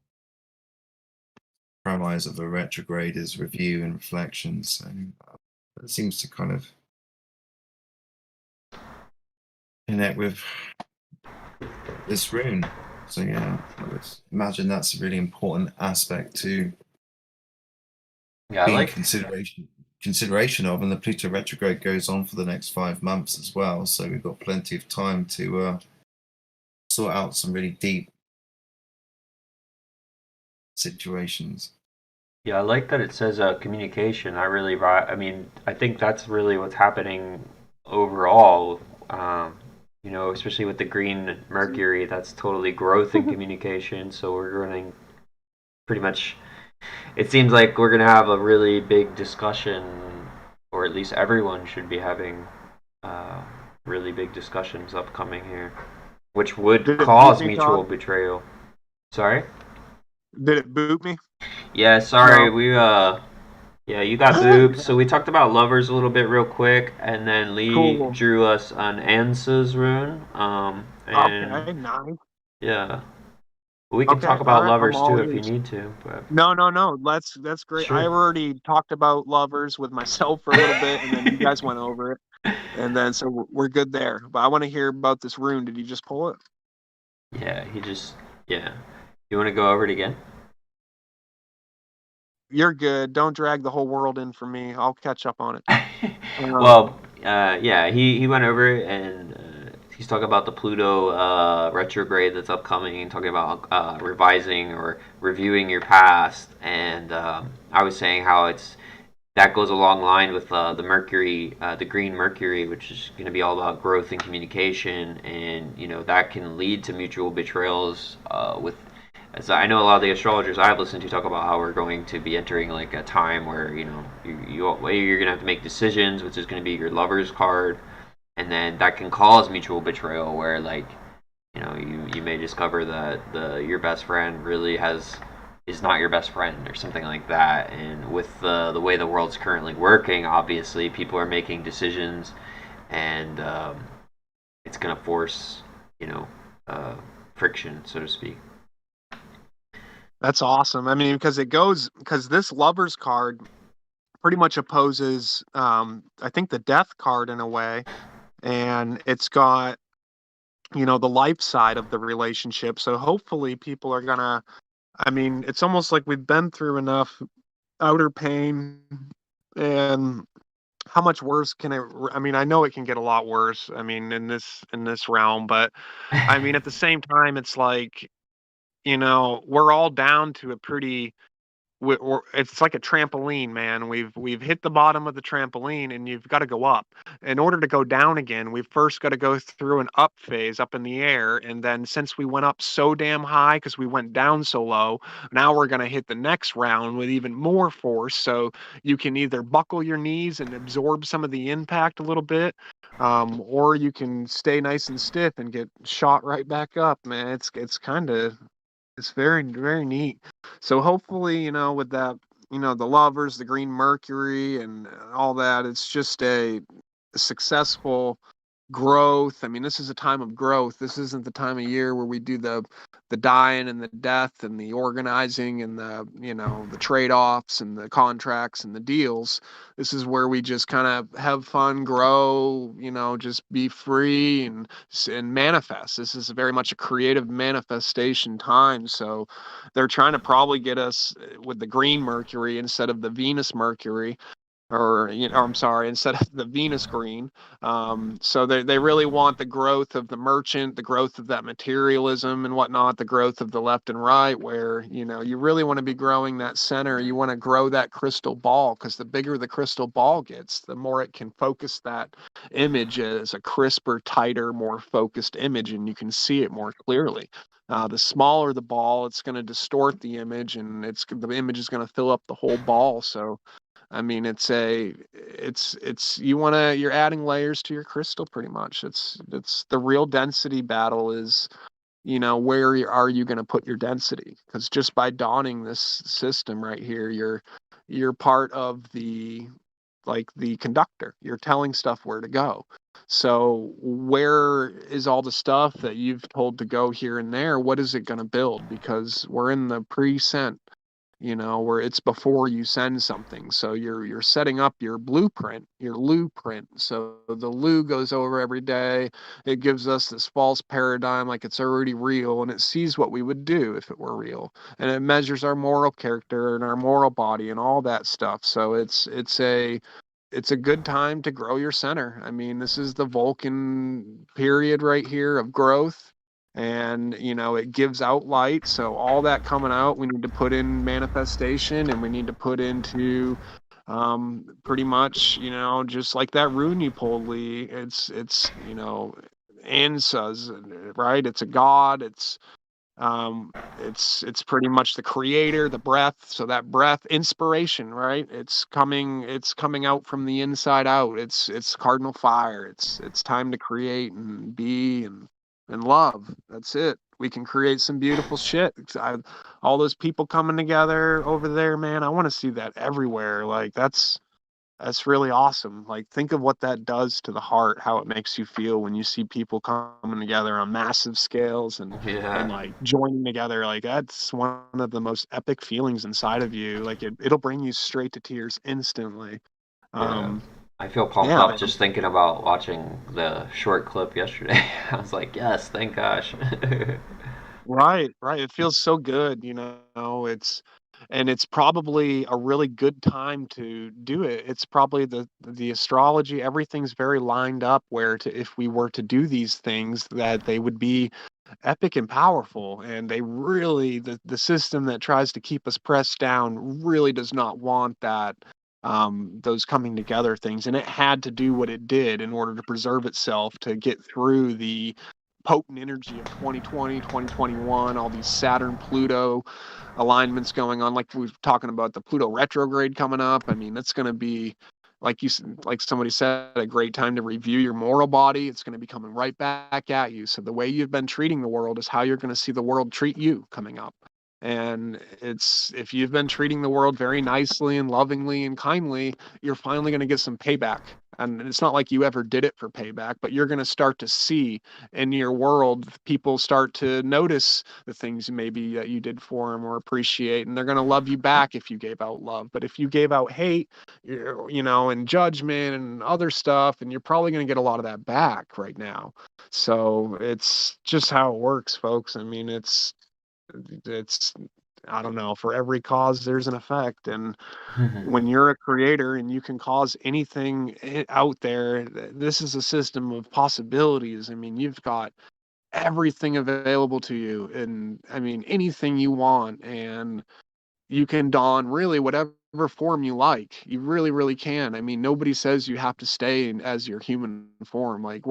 premise of a retrograde is review and reflection. So it seems to kind of connect with this rune. So yeah, I would imagine that's a really important aspect to Yeah, be I in like. consideration of, and the Pluto retrograde goes on for the next 5 months as well. So we've got plenty of time to sort out some really deep situations. Yeah, I like that it says communication. I mean, I think that's really what's happening overall. You know, especially with the green Mercury, that's totally growth in communication. So we're running pretty much. It seems like we're gonna have a really big discussion, or at least everyone should be having uh, really big discussions upcoming here, which would Did it boot cause me, mutual Todd? betrayal. Sorry? Did it boot me? Yeah, sorry. No. We Yeah, you got boobs. So we talked about lovers a little bit real quick, and then Lee Cool. drew us an Ansa's rune. And Okay, nice. yeah, we can Okay, talk all about right, I'm lovers all too if you ears. need to. But No. That's great. I sure. already talked about lovers with myself for a little bit, and then you guys went over it, and then so we're good there. But I want to hear about this rune. Did you just pull it? Yeah, yeah. You want to go over it again? You're good. Don't drag the whole world in for me. I'll catch up on it. Well, yeah, he went over it and he's talking about the Pluto retrograde that's upcoming and talking about revising or reviewing your past. And I was saying how that goes along line with the Mercury, the green Mercury, which is going to be all about growth and communication, and you know that can lead to mutual betrayals with. As I know, a lot of the astrologers I've listened to talk about how we're going to be entering like a time where you know you're going to have to make decisions, which is going to be your lover's card, and then that can cause mutual betrayal, where like you know you may discover that your best friend really is not your best friend or something like that. And with the way the world's currently working, obviously people are making decisions, and it's going to force you know friction, so to speak. That's awesome. I mean, because this lover's card pretty much opposes, I think, the death card in a way, and it's got the life side of the relationship. So hopefully people are gonna, I mean, it's almost like we've been through enough outer pain, and how much worse can it, I mean, I know it can get a lot worse, I mean, in this realm, but I mean, at the same time, it's like, we're all down to a pretty, it's like a trampoline, man. We've hit the bottom of the trampoline, and you've got to go up. In order to go down again, we've first got to go through an up phase up in the air, and then since we went up so damn high because we went down so low, now we're going to hit the next round with even more force. So you can either buckle your knees and absorb some of the impact a little bit, or you can stay nice and stiff and get shot right back up, man. It's very, very neat. So hopefully, with that, the lovers, the green Mercury, and all that, it's just a successful growth. I mean, this is a time of growth. This isn't the time of year where we do the dying and the death and the organizing and the trade-offs and the contracts and the deals. This is where we just kind of have fun, grow, just be free and manifest. This is very much a creative manifestation time. So they're trying to probably get us with the green Mercury instead of the Venus Mercury, or I'm sorry, instead of the Venus green. So they really want the growth of the merchant, the growth of that materialism and whatnot, the growth of the left and right, where you really want to be growing that center. You want to grow that crystal ball, because the bigger the crystal ball gets, the more it can focus that image as a crisper, tighter, more focused image, and you can see it more clearly. The smaller the ball, it's going to distort the image, and the image is going to fill up the whole ball. So I mean, you're adding layers to your crystal pretty much. It's the real density battle is, where are you going to put your density? Because just by donning this system right here, you're part of the conductor. You're telling stuff where to go. So where is all the stuff that you've told to go here and there? What is it going to build? Because we're in the pre-sent, where it's before you send something. So you're setting up your blueprint, your Luprint. So the Lu goes over every day. It gives us this false paradigm like it's already real, and it sees what we would do if it were real. And it measures our moral character and our moral body and all that stuff. So it's a good time to grow your center. I mean, this is the Vulcan period right here of growth, and it gives out light. So all that coming out, we need to put in manifestation, and we need to put into pretty much, just like that rune you pulled, Lee. It's Ansas, right? It's a god. It's pretty much the creator, the breath. So that breath, inspiration, right? It's coming out from the inside out. It's cardinal fire. It's time to create and be and love. That's it. We can create some beautiful shit. All those people coming together over there, man, I want to see that everywhere. Like that's really awesome. Like, think of what that does to the heart, how it makes you feel when you see people coming together on massive scales and Yeah. like joining together. Like, that's one of the most epic feelings inside of you. Like, it'll bring you straight to tears instantly. Yeah. I feel pumped Yeah, up man. just thinking about watching the short clip yesterday. I was like, yes, thank gosh. Right, right. It feels so good, it's probably a really good time to do it. It's probably the astrology, everything's very lined up where if we were to do these things, that they would be epic and powerful. And they really, the system that tries to keep us pressed down really does not want that, those coming together things. And it had to do what it did in order to preserve itself, to get through the potent energy of 2020, 2021, all these Saturn Pluto alignments going on. Like we were talking about the Pluto retrograde coming up. I mean, that's going to be, like somebody said, a great time to review your moral body. It's going to be coming right back at you. So the way you've been treating the world is how you're going to see the world treat you coming up. And it's, if you've been treating the world very nicely and lovingly and kindly, you're finally going to get some payback. And it's not like you ever did it for payback, but you're going to start to see in your world, people start to notice the things maybe that you did for them or appreciate, and they're going to love you back if you gave out love. But if you gave out hate, and judgment and other stuff, and you're probably going to get a lot of that back right now. So it's just how it works, folks. I mean, it's I don't know, for every cause there's an effect. And when you're a creator and you can cause anything out there, this is a system of possibilities. I mean, you've got everything available to you, and I mean anything you want, and you can don really whatever form you like. You really, really can. I mean, nobody says you have to stay as your human form. Like,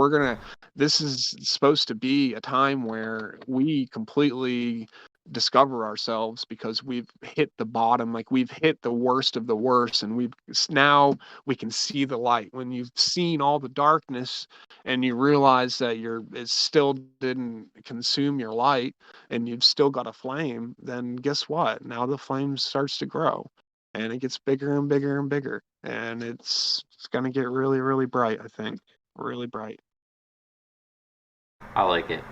this is supposed to be a time where we completely discover ourselves, because we've hit the bottom, like we've hit the worst of the worst, and now we can see the light. When you've seen all the darkness and you realize that it still didn't consume your light, and you've still got a flame, then guess what? Now the flame starts to grow, and it gets bigger and bigger and bigger, and it's going to get really, really bright, I think. Really bright. I like it.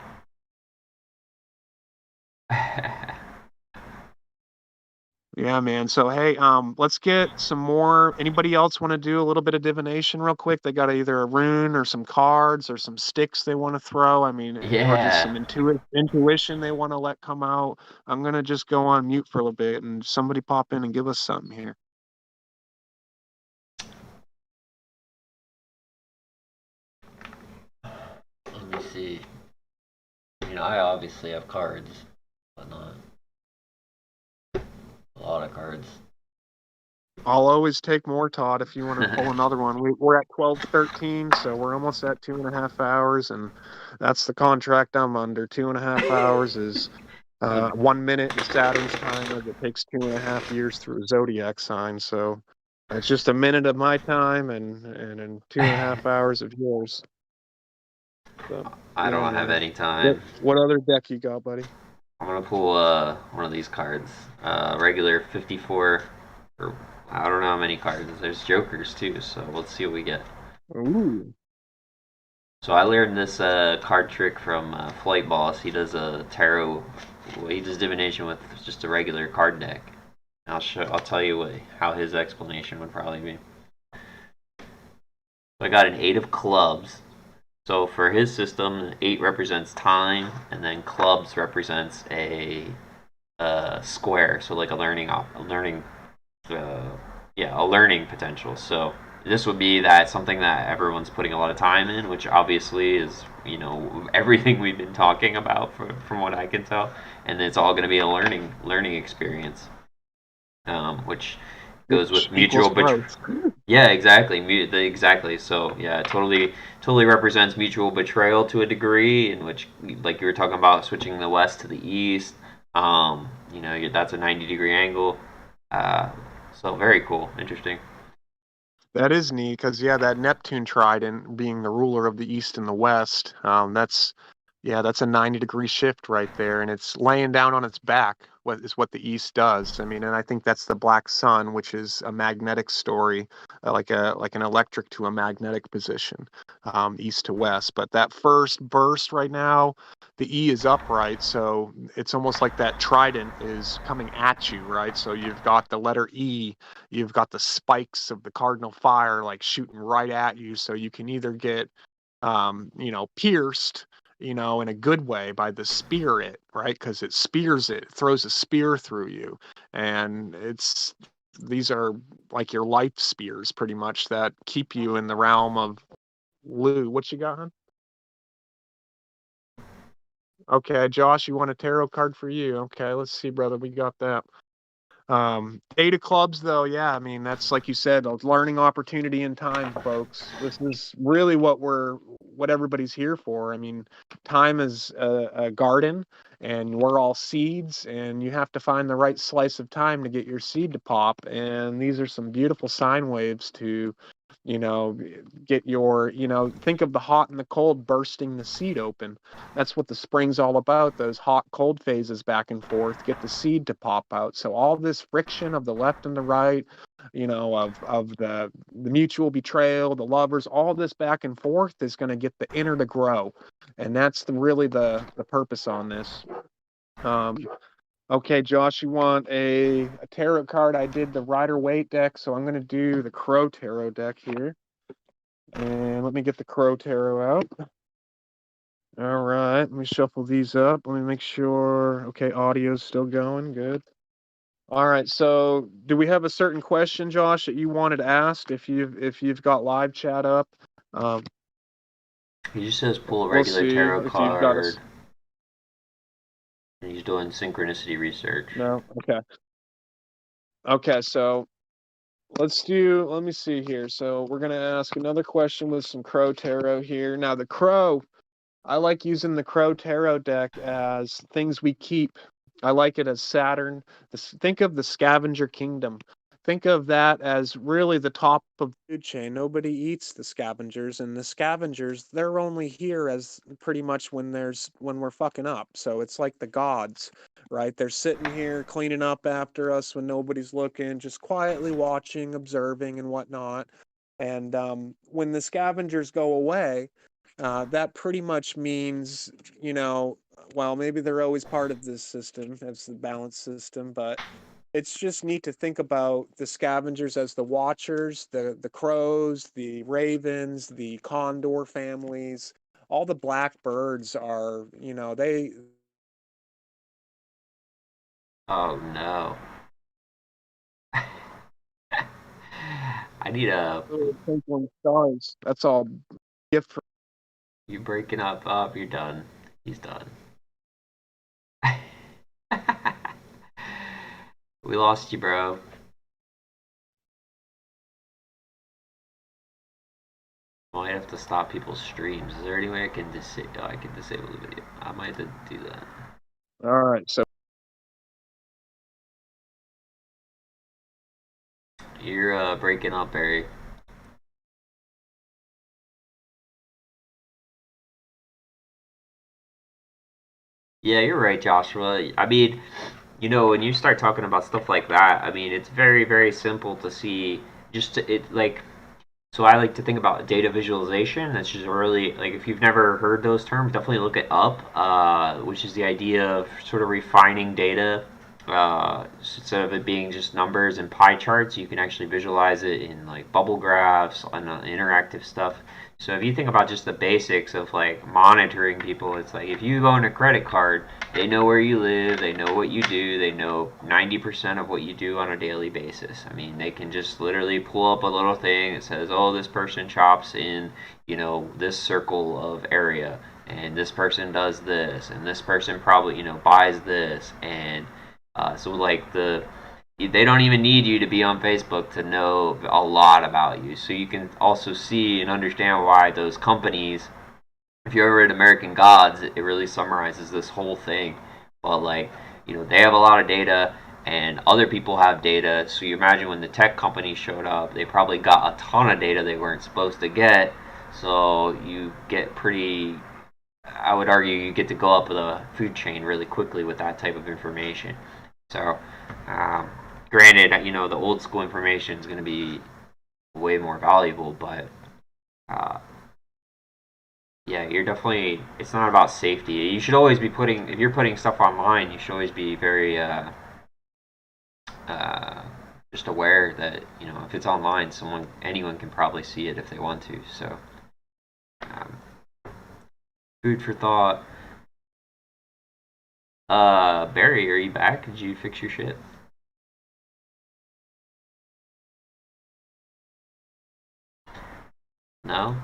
Yeah, man. So hey, let's get some more. Anybody else want to do a little bit of divination real quick? They got either a rune or some cards or some sticks they want to throw. I mean, or just some intuition they want to let come out. I'm gonna just go on mute for a little bit, and somebody pop in and give us something here. Let me see. I obviously have cards, but not a lot of cards. I'll always take more, Todd, if you want to pull another one. We're at 12:13, so we're almost at 2.5 hours, and that's the contract I'm under. 2.5 hours is 1 minute in Saturn's time, as it takes 2.5 years through a zodiac sign. So it's just a minute of my time and 2.5 hours of yours. So, I don't have any time. What other deck you got, buddy? I'm gonna pull one of these cards. Regular 54, or I don't know how many cards. There's jokers too, so let's see what we get. Ooh. So I learned this card trick from Flight Boss. He does a tarot. He does divination with just a regular card deck. I'll tell you how his explanation would probably be. So I got an 8 of clubs. So for his system, 8 represents time, and then clubs represents a square. So like a learning potential. So this would be something that everyone's putting a lot of time in, which obviously is everything we've been talking about from what I can tell, and it's all going to be a learning experience, which goes with mutual betrayal. Yeah, exactly. Exactly. So yeah, totally represents mutual betrayal to a degree, in which, like you were talking about, switching the west to the east. That's a 90-degree angle. So very cool, interesting. That is neat, because that Neptune trident being the ruler of the east and the west, that's a 90-degree shift right there, and it's laying down on its back. What the east does. I mean, and I think that's the black sun, which is a magnetic story, like an electric to a magnetic position, east to west. But that first burst right now, the E is upright, so it's almost like that trident is coming at you, right? So you've got the letter E, you've got the spikes of the cardinal fire like shooting right at you, so you can either get pierced, in a good way by the spirit, right? Because it throws a spear through you. And these are like your life spears, pretty much, that keep you in the realm of Lou. What you got, hon? Okay, Josh, you want a tarot card for you? Okay, let's see, brother. We got that. 8 of clubs, though, yeah, I mean, that's, like you said, a learning opportunity in time, folks. This is really what everybody's here for. I mean, time is a garden, and we're all seeds, and you have to find the right slice of time to get your seed to pop. And these are some beautiful sine waves to get your, think of the hot and the cold bursting the seed open. That's what the spring's all about, those hot cold phases back and forth, get the seed to pop out. So all this friction of the left and the right, of the mutual betrayal, the lovers, all this back and forth is going to get the inner to grow. And that's really the purpose on this. Okay, Josh, you want a tarot card? I did the Rider-Waite deck, so I'm going to do the Crow Tarot deck here. And let me get the Crow Tarot out. All right, let me shuffle these up. Let me make sure. Okay, audio's still going. Good. All right, so do we have a certain question, Josh, that you wanted asked? If you've got live chat up, He just says pull a we'll regular see tarot if you've got card. And he's doing synchronicity research. No. Okay. Okay, so let me see here. So we're gonna ask another question with some Crow Tarot here. Now the Crow, I like using the Crow Tarot deck as things we keep. I like it as Saturn. Think of the Scavenger Kingdom. Think of that as really the top of the food chain. Nobody eats the scavengers, and the scavengers, they're only here as pretty much when we're fucking up. So it's like the gods, right? They're sitting here cleaning up after us when nobody's looking, just quietly watching, observing, and whatnot. And when the scavengers go away, that pretty much means, well, maybe they're always part of this system, as the balance system, but it's just neat to think about the scavengers as the watchers, the crows, the ravens, the condor families, all the black birds are, they. Oh no. I need a. Twinkling stars. That's all gift for. You breaking up? Oh, you're done. He's done. We lost you, bro. I might have to stop people's streams. Is there any way I can I can disable the video? I might have to do that. All right, so You're breaking up, Barry. Yeah, you're right, Joshua. I mean, when you start talking about stuff like that, I mean, it's very, very simple to see. So I like to think about data visualization. That's just really like if you've never heard those terms, definitely look it up. Which is the idea of sort of refining data. Instead of it being just numbers and pie charts, you can actually visualize it in like bubble graphs and interactive stuff. So if you think about just the basics of like monitoring people, it's like if you own a credit card, they know where you live, they know what you do, they know 90% of what you do on a daily basis. I mean, they can just literally pull up a little thing that says, oh, this person shops in, this circle of area, and this person does this, and this person probably, buys this, and so like they don't even need you to be on Facebook to know a lot about you. So you can also see and understand why those companies, if you ever read American Gods, it really summarizes this whole thing. But they have a lot of data and other people have data. So you imagine when the tech companies showed up, they probably got a ton of data they weren't supposed to get. So you get I would argue you get to go up the food chain really quickly with that type of information. So, granted, the old school information is going to be way more valuable, but yeah, you're definitely. It's not about safety. You should always be if you're putting stuff online, you should always be very just aware that if it's online, anyone can probably see it if they want to. So, food for thought. Barry, are you back? Did you fix your shit? No?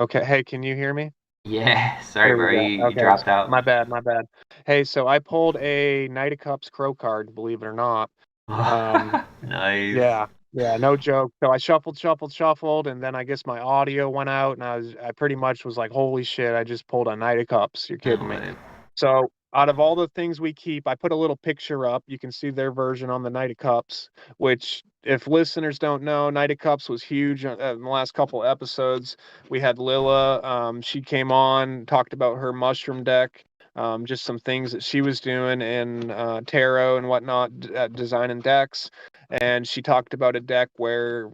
okay. Hey, can you hear me? Yeah, sorry, bro. You dropped out. My bad. Hey, so I pulled a Knight of Cups Crow card, believe it or not. Nice. Yeah, no joke. So I shuffled, and then I guess my audio went out, and I pretty much was like, holy shit, I just pulled a Knight of Cups. You're kidding me. Man. So out of all the things we keep, I put a little picture up. You can see their version on the Knight of Cups, which, if listeners don't know, Knight of Cups was huge in the last couple episodes. We had Lilla. She came on, talked about her mushroom deck, just some things that she was doing in tarot and whatnot, designing decks. And she talked about a deck where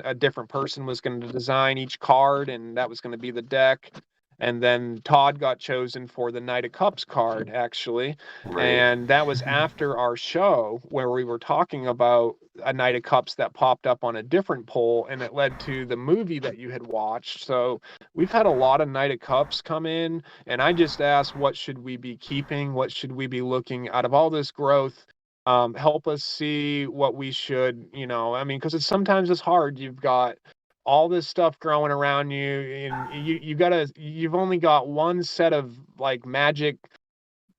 a different person was going to design each card, and that was going to be the deck. And then Todd got chosen for the Knight of Cups card, actually. Right. And that was after our show where we were talking about a Knight of Cups that popped up on a different poll, and it led to the movie that you had watched. So we've had a lot of Knight of Cups come in, and I just asked, what should we be keeping? What should we be looking out of all this growth? Help us see what we should, I mean, because sometimes it's hard. You've got all this stuff growing around you, and you've only got one set of like magic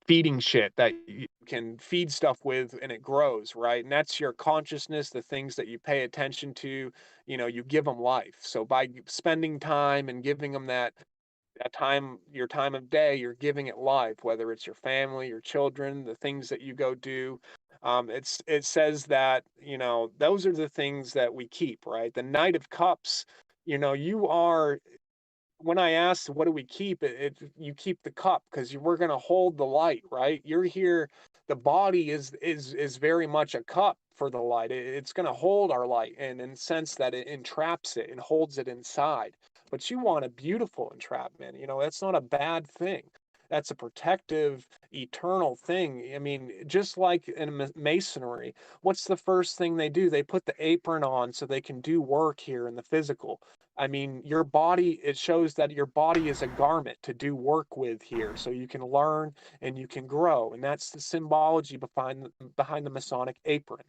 feeding shit that you can feed stuff with, and it grows, right? And that's your consciousness, the things that you pay attention to, you give them life. So by spending time and giving them that time, your time of day, you're giving it life, whether it's your family, your children, the things that you go do. It says that, those are the things that we keep, right? The Knight of Cups, you are, when I asked what do we keep, you keep the cup because we're going to hold the light, right? You're here. The body is very much a cup for the light. It's going to hold our light, and in the sense that it entraps it and holds it inside. But you want a beautiful entrapment. That's not a bad thing. That's a protective, eternal thing. I mean, just like in masonry, what's the first thing they do? They put the apron on so they can do work here in the physical. I mean, your body, it shows that your body is a garment to do work with here. So you can learn and you can grow. And that's the symbology behind the Masonic apron,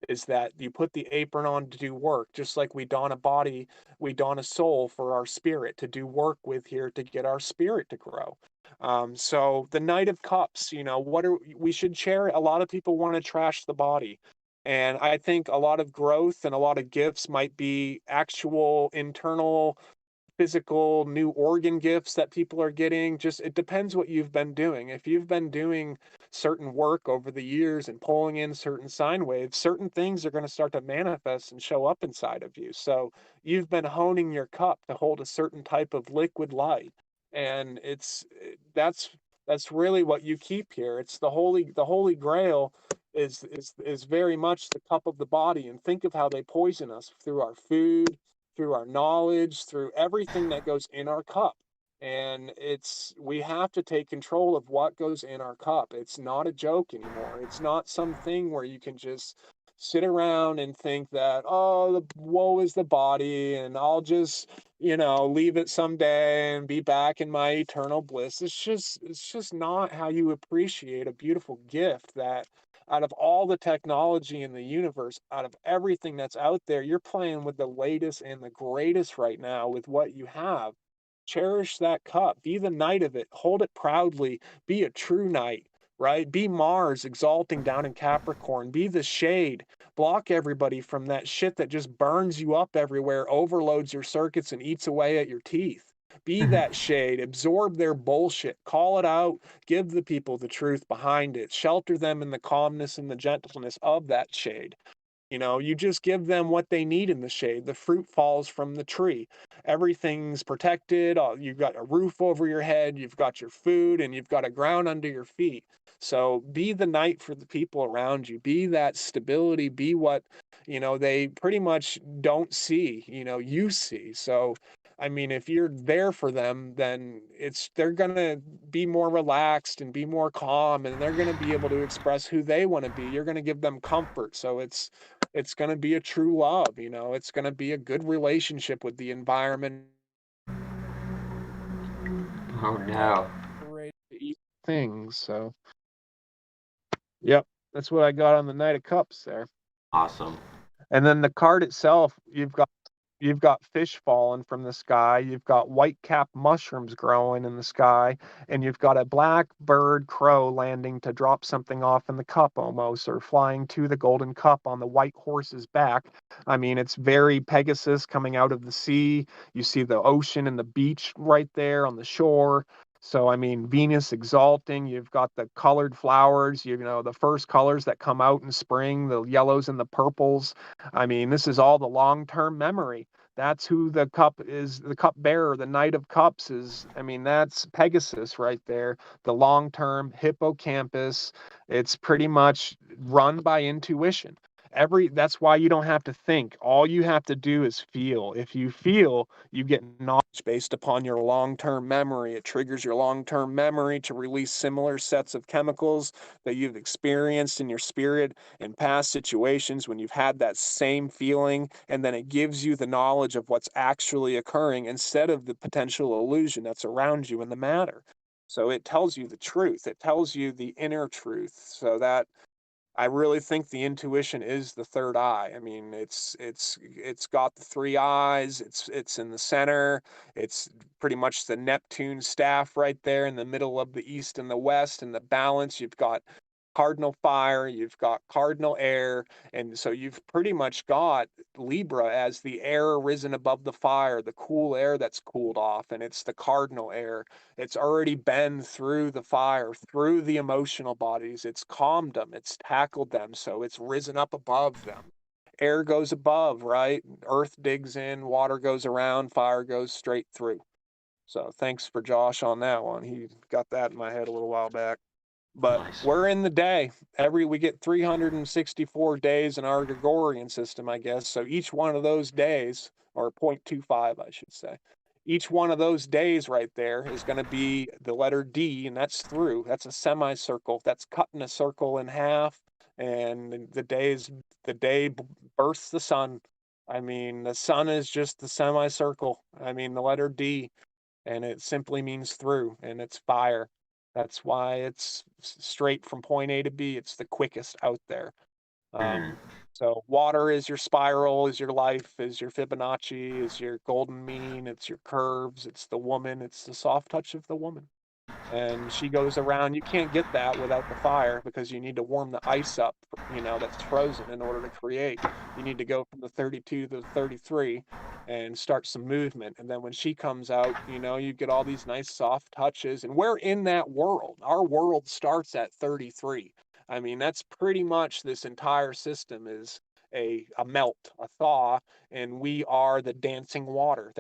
is that you put the apron on to do work, just like we don a body, we don a soul for our spirit to do work with here to get our spirit to grow. So the Knight of Cups, we should share. A lot of people want to trash the body. And I think a lot of growth and a lot of gifts might be actual internal physical new organ gifts that people are getting. Just, it depends what you've been doing. If you've been doing certain work over the years and pulling in certain sine waves, certain things are going to start to manifest and show up inside of you. So you've been honing your cup to hold a certain type of liquid light, and that's really what you keep here. It's the holy grail is very much the cup of the body. And think of how they poison us through our food, through our knowledge, through everything that goes in our cup. And we have to take control of what goes in our cup. It's not a joke anymore. It's not something where you can just sit around and think that, oh, the woe is the body, and I'll just, leave it someday and be back in my eternal bliss. It's just not how you appreciate a beautiful gift that, out of all the technology in the universe, out of everything that's out there, you're playing with the latest and the greatest right now with what you have. Cherish that cup. Be the knight of it. Hold it proudly. Be a true knight, right? Be Mars exalting down in Capricorn. Be the shade. Block everybody from that shit that just burns you up everywhere, overloads your circuits, and eats away at your teeth. Be that shade. Absorb their bullshit. Call it out. Give the people the truth behind it. Shelter them in the calmness and the gentleness of that shade. You just give them what they need in the shade. The fruit falls from the tree. Everything's protected. You've got a roof over your head. You've got your food, and you've got a ground under your feet. So be the knight for the people around you. Be that stability. Be what, they pretty much don't see, you see. So, I mean, if you're there for them, then they're going to be more relaxed and be more calm, and they're going to be able to express who they want to be. You're going to give them comfort. So it's going to be a true love. It's going to be a good relationship with the environment. Oh no. Things. So, yep, that's what I got on the Knight of Cups there. Awesome. And then the card itself, you've got fish falling from the sky, you've got white-capped mushrooms growing in the sky, and you've got a black bird crow landing to drop something off in the cup almost, or flying to the golden cup on the white horse's back. I mean, it's very Pegasus coming out of the sea. You see the ocean and the beach right there on the shore. So, I mean, Venus exalting, you've got the colored flowers, the first colors that come out in spring, the yellows and the purples. I mean, this is all the long-term memory. That's who the cup is, the cup bearer, the Knight of Cups is. I mean, that's Pegasus right there, the long-term hippocampus. It's pretty much run by intuition. That's why you don't have to think. All you have to do is feel. If you feel, you get knowledge based upon your long-term memory. It triggers your long-term memory to release similar sets of chemicals that you've experienced in your spirit in past situations when you've had that same feeling, and then it gives you the knowledge of what's actually occurring instead of the potential illusion that's around you in the matter. So it tells you the truth. It tells you the inner truth. So that I really think the intuition is the third eye. I mean, it's got the three eyes. It's in the center. It's pretty much the Neptune staff right there in the middle of the east and the west, and the balance. You've got cardinal fire, you've got cardinal air, and so you've pretty much got Libra as the air risen above the fire, the cool air that's cooled off, and it's the cardinal air. It's already been through the fire, through the emotional bodies. It's calmed them, it's tackled them, so it's risen up above them. Air goes above, right? Earth digs in, water goes around, fire goes straight through. So thanks for Josh on that one. He got that in my head a little while back. But Nice. we're in the day. We get 364 days in our Gregorian system, I guess. So each one of those days, or 0.25, I should say, each one of those days right there is going to be the letter D, and that's through. That's a semicircle. That's cutting a circle in half, and the day births the sun. I mean, the sun is just the semicircle. I mean, the letter D, and it simply means through, and it's fire. That's why it's straight from point A to B. It's the quickest out there. So water is your spiral, is your life, is your Fibonacci, is your golden mean, it's your curves, it's the woman, it's the soft touch of the woman. And she goes around. You can't get that without the fire because you need to warm the ice up, that's frozen in order to create. You need to go from the 32 to the 33 and start some movement. And then when she comes out, you get all these nice soft touches. And we're in that world. Our world starts at 33. I mean, that's pretty much this entire system is a melt, a thaw, and we are the dancing water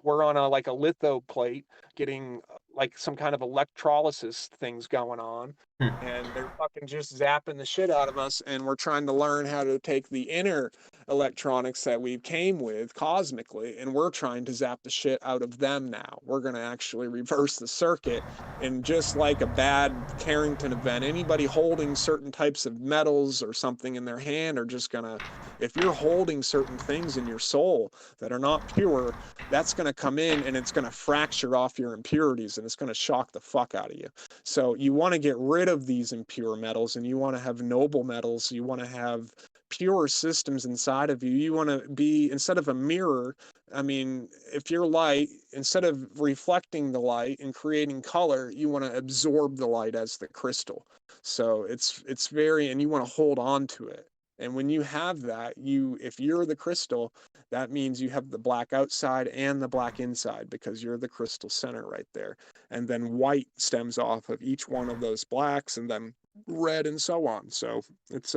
we're on like a litho plate getting like some kind of electrolysis things going on, and they're fucking just zapping the shit out of us, and we're trying to learn how to take the inner electronics that we came with cosmically, and we're trying to zap the shit out of them now. We're going to actually reverse the circuit, and just like a bad Carrington event, anybody holding certain types of metals or something in their hand are just going to, if you're holding certain things in your soul that are not pure, that's going to come in and it's going to fracture off your impurities, and it's going to shock the fuck out of you. So you want to get rid of these impure metals, and you want to have noble metals. You want to have pure systems inside of you. You want to be, instead of a mirror, I mean, if you're light, instead of reflecting the light and creating color, you want to absorb the light as the crystal. So it's very, and you want to hold on to it. And when you have that, if you're the crystal, that means you have the black outside and the black inside, because you're the crystal center right there. And then white stems off of each one of those blacks, and then red, and so on. So it's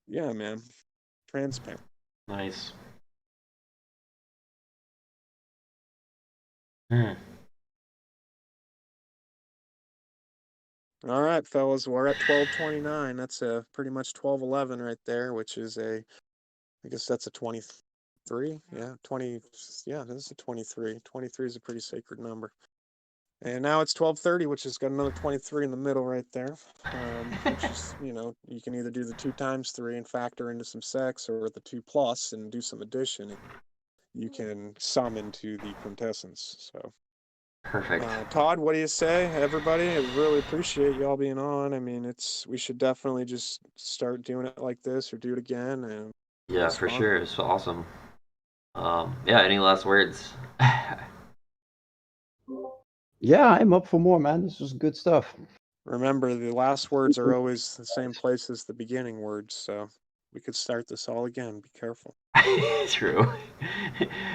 yeah, man, transparent. Nice. All right, fellas, we're at 12:29. That's pretty much 12:11 right there, which is I guess that's a 23. Yeah, 20. Yeah, this is a 23. 23 is a pretty sacred number. And now it's 12:30, which has got another 23 in the middle right there. Which is, you can either do the 2 times 3 and factor into some sex, or the 2 plus and do some addition, and you can sum into the quintessence. So Perfect. Todd, what do you say, everybody? I really appreciate y'all being on. I mean, we should definitely just start doing it like this, or do it again. And Yeah, for sure. It's awesome. Yeah, any last words? Yeah, I'm up for more, man. This was good stuff. Remember, the last words are always the same place as the beginning words, so we could start this all again. Be careful. True.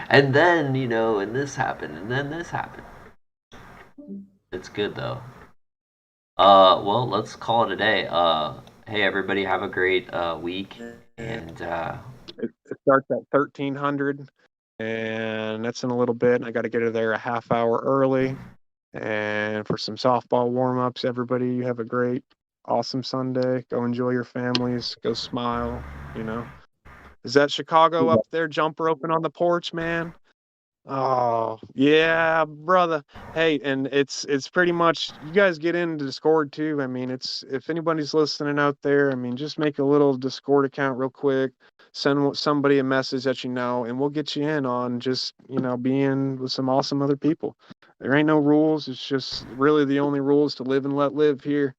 And then, and this happened, and then this happened. It's good though. Well, let's call it a day. Hey everybody, have a great week, and It starts at 1300, and that's in a little bit. I got to get there a half hour early, and for some softball warm ups. Everybody, you have a great, awesome Sunday. Go enjoy your families. Go smile. You know, is that Chicago up there? Jump roping on the porch, man. Oh, yeah, brother. Hey, and it's pretty much you guys get into Discord too. I mean, it's if anybody's listening out there, I mean, just make a little Discord account real quick, send somebody a message that you know, and we'll get you in on just, being with some awesome other people. There ain't no rules. It's just really the only rule is to live and let live here.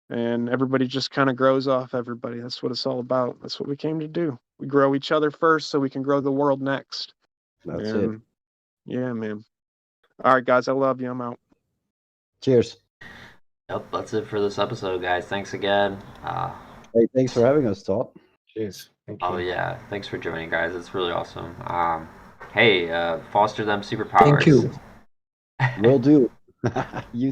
And everybody just kind of grows off everybody. That's what it's all about. That's what we came to do. We grow each other first so we can grow the world next. That's it. And yeah, man. All right, guys. I love you. I'm out. Cheers. Yep, that's it for this episode, guys. Thanks again. Hey, thanks for having us, Todd. Cheers. Thank you. Oh yeah, thanks for joining, guys. It's really awesome. Hey, foster them superpowers. Thank you. Will do. You too.